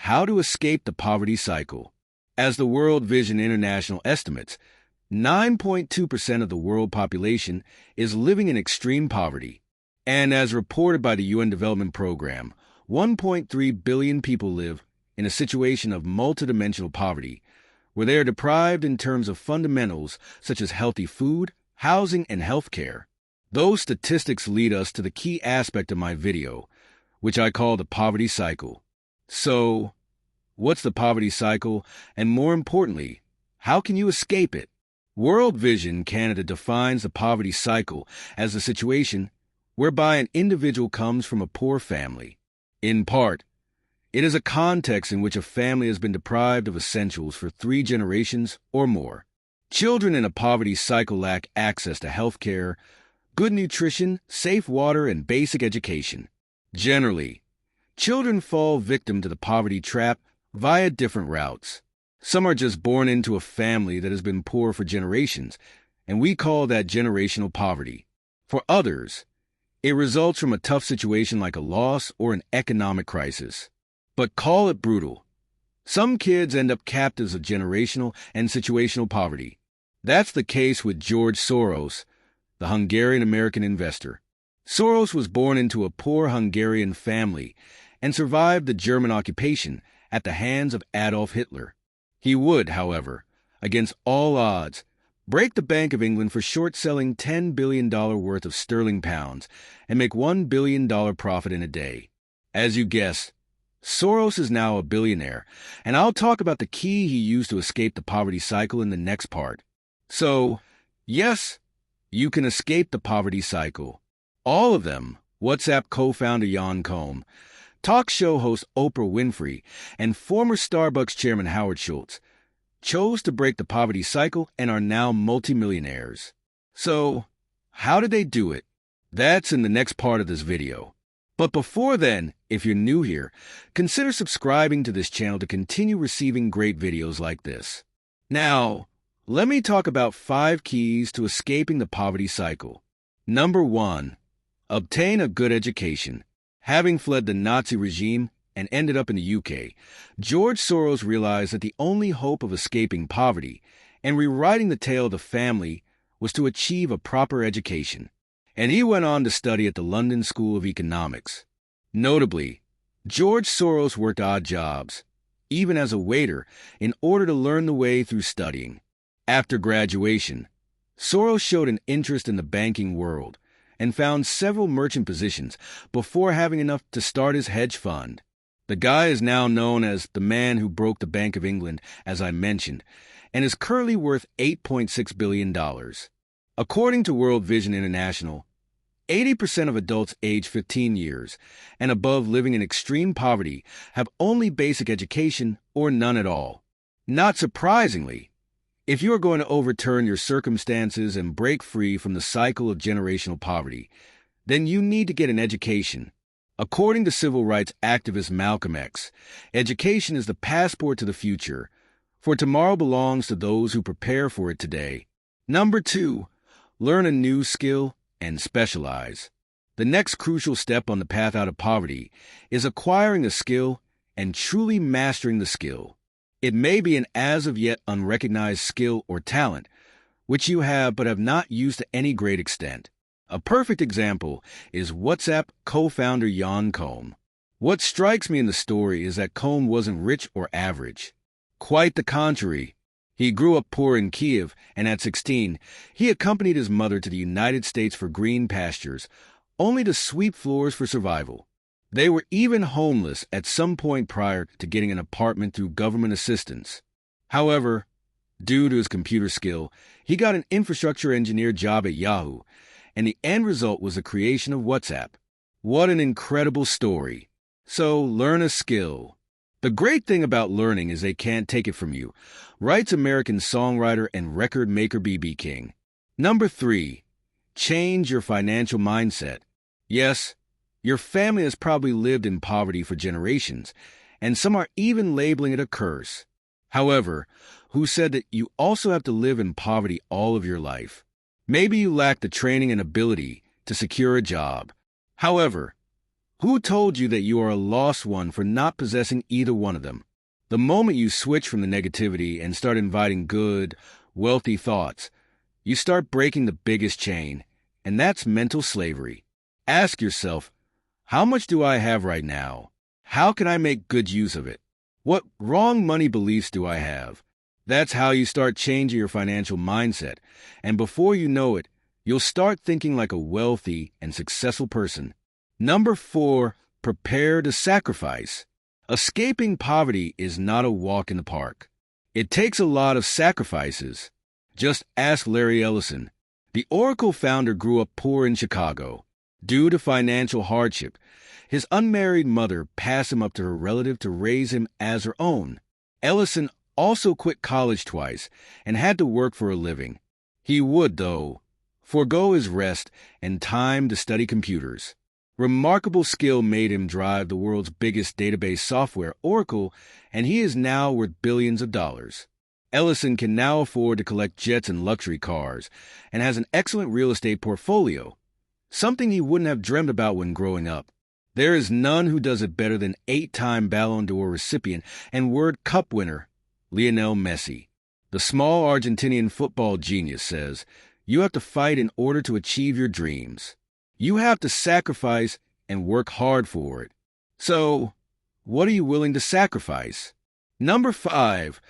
How to Escape the Poverty Cycle. As the World Vision International estimates, 9.2% of the world population is living in extreme poverty. And as reported by the UN Development Program, 1.3 billion people live in a situation of multidimensional poverty, where they are deprived in terms of fundamentals such as healthy food, housing, and health care. Those statistics lead us to the key aspect of my video, which I call the poverty cycle. So, what's the poverty cycle, and more importantly, how can you escape it? World Vision Canada defines the poverty cycle as a situation whereby an individual comes from a poor family. In part, it is a context in which a family has been deprived of essentials for 3 generations or more. Children in a poverty cycle lack access to health care, good nutrition, safe water, and basic education. Generally, children fall victim to the poverty trap via different routes. Some are just born into a family that has been poor for generations, and we call that generational poverty. For others, it results from a tough situation like a loss or an economic crisis. But call it brutal. Some kids end up captives of generational and situational poverty. That's the case with George Soros, the Hungarian-American investor. Soros was born into a poor Hungarian family and survived the German occupation at the hands of Adolf Hitler. He would, however, against all odds, break the Bank of England for short-selling $10 billion worth of sterling pounds and make $1 billion profit in a day. As you guessed, Soros is now a billionaire, and I'll talk about the key he used to escape the poverty cycle in the next part. So, yes, you can escape the poverty cycle. All of them, WhatsApp co-founder Jan Koum, talk show host Oprah Winfrey, and former Starbucks chairman Howard Schultz, chose to break the poverty cycle and are now multimillionaires. So, how did they do it? That's in the next part of this video. But before then, if you're new here, consider subscribing to this channel to continue receiving great videos like this. Now, let me talk about 5 keys to escaping the poverty cycle. Number 1. Obtain a good education. Having fled the Nazi regime and ended up in the UK, George Soros realized that the only hope of escaping poverty and rewriting the tale of the family was to achieve a proper education. And he went on to study at the London School of Economics. Notably, George Soros worked odd jobs, even as a waiter, in order to learn the way through studying. After graduation, Soros showed an interest in the banking world and found several merchant positions before having enough to start his hedge fund. The guy is now known as the man who broke the Bank of England, as I mentioned, and is currently worth $8.6 billion. According to World Vision International, 80% of adults age 15 years and above living in extreme poverty have only basic education or none at all. Not surprisingly, if you are going to overturn your circumstances and break free from the cycle of generational poverty, then you need to get an education. According to civil rights activist Malcolm X, education is the passport to the future, for tomorrow belongs to those who prepare for it today. Number 2, learn a new skill and specialize. The next crucial step on the path out of poverty is acquiring a skill and truly mastering the skill. It may be an as-of-yet unrecognized skill or talent, which you have but have not used to any great extent. A perfect example is WhatsApp co-founder Jan Koum. What strikes me in the story is that Koum wasn't rich or average. Quite the contrary. He grew up poor in Kiev, and at 16, he accompanied his mother to the United States for green pastures, only to sweep floors for survival. They were even homeless at some point prior to getting an apartment through government assistance. However, due to his computer skill, he got an infrastructure engineer job at Yahoo, and the end result was the creation of WhatsApp. What an incredible story. So, learn a skill. The great thing about learning is they can't take it from you, writes American songwriter and record maker B.B. King. Number 3, change your financial mindset. Yes, your family has probably lived in poverty for generations, and some are even labeling it a curse. However, who said that you also have to live in poverty all of your life? Maybe you lack the training and ability to secure a job. However, Who told you that you are a lost one for not possessing either one of them? The moment you switch from the negativity and start inviting good, wealthy thoughts, you start breaking the biggest chain, and that's mental slavery. Ask yourself, how much do I have right now? How can I make good use of it? What wrong money beliefs do I have? That's how you start changing your financial mindset, and before you know it, you'll start thinking like a wealthy and successful person. Number 4, prepare to sacrifice. Escaping poverty is not a walk in the park. It takes a lot of sacrifices. Just ask Larry Ellison. The Oracle founder grew up poor in Chicago. Due to financial hardship, his unmarried mother passed him up to her relative to raise him as her own. Ellison also quit college twice and had to work for a living. He would, though, forego his rest and time to study computers. Remarkable skill made him drive the world's biggest database software, Oracle, and he is now worth billions of dollars. Ellison can now afford to collect jets and luxury cars and has an excellent real estate portfolio, something he wouldn't have dreamed about when growing up. There is none who does it better than 8-time Ballon d'Or recipient and World Cup winner Lionel Messi. The small Argentinian football genius says, "You have to fight in order to achieve your dreams. You have to sacrifice and work hard for it." So, what are you willing to sacrifice? Number 5,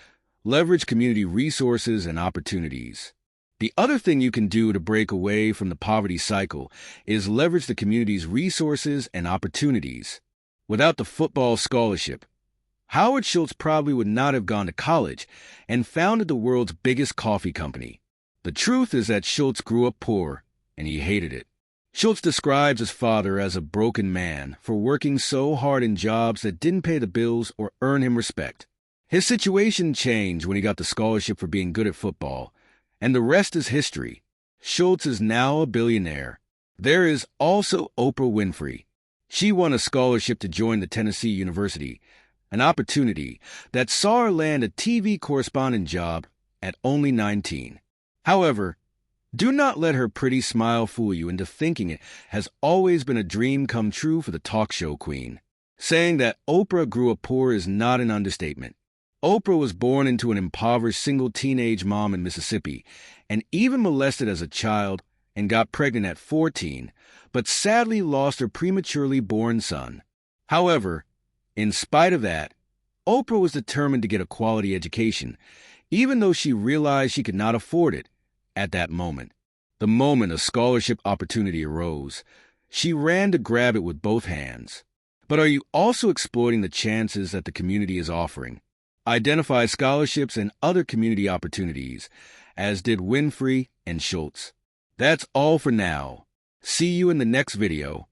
leverage community resources and opportunities. The other thing you can do to break away from the poverty cycle is leverage the community's resources and opportunities. Without the football scholarship, Howard Schultz probably would not have gone to college and founded the world's biggest coffee company. The truth is that Schultz grew up poor, and he hated it. Schultz describes his father as a broken man for working so hard in jobs that didn't pay the bills or earn him respect. His situation changed when he got the scholarship for being good at football, and the rest is history. Schultz is now a billionaire. There is also Oprah Winfrey. She won a scholarship to join the Tennessee University, an opportunity that saw her land a TV correspondent job at only 19. However, do not let her pretty smile fool you into thinking it has always been a dream come true for the talk show queen. Saying that Oprah grew up poor is not an understatement. Oprah was born into an impoverished single teenage mom in Mississippi and even molested as a child and got pregnant at 14, but sadly lost her prematurely born son. However, in spite of that, Oprah was determined to get a quality education, even though she realized she could not afford it at that moment. The moment a scholarship opportunity arose, she ran to grab it with both hands. But are you also exploiting the chances that the community is offering? Identify scholarships and other community opportunities, as did Winfrey and Schultz. That's all for now. See you in the next video.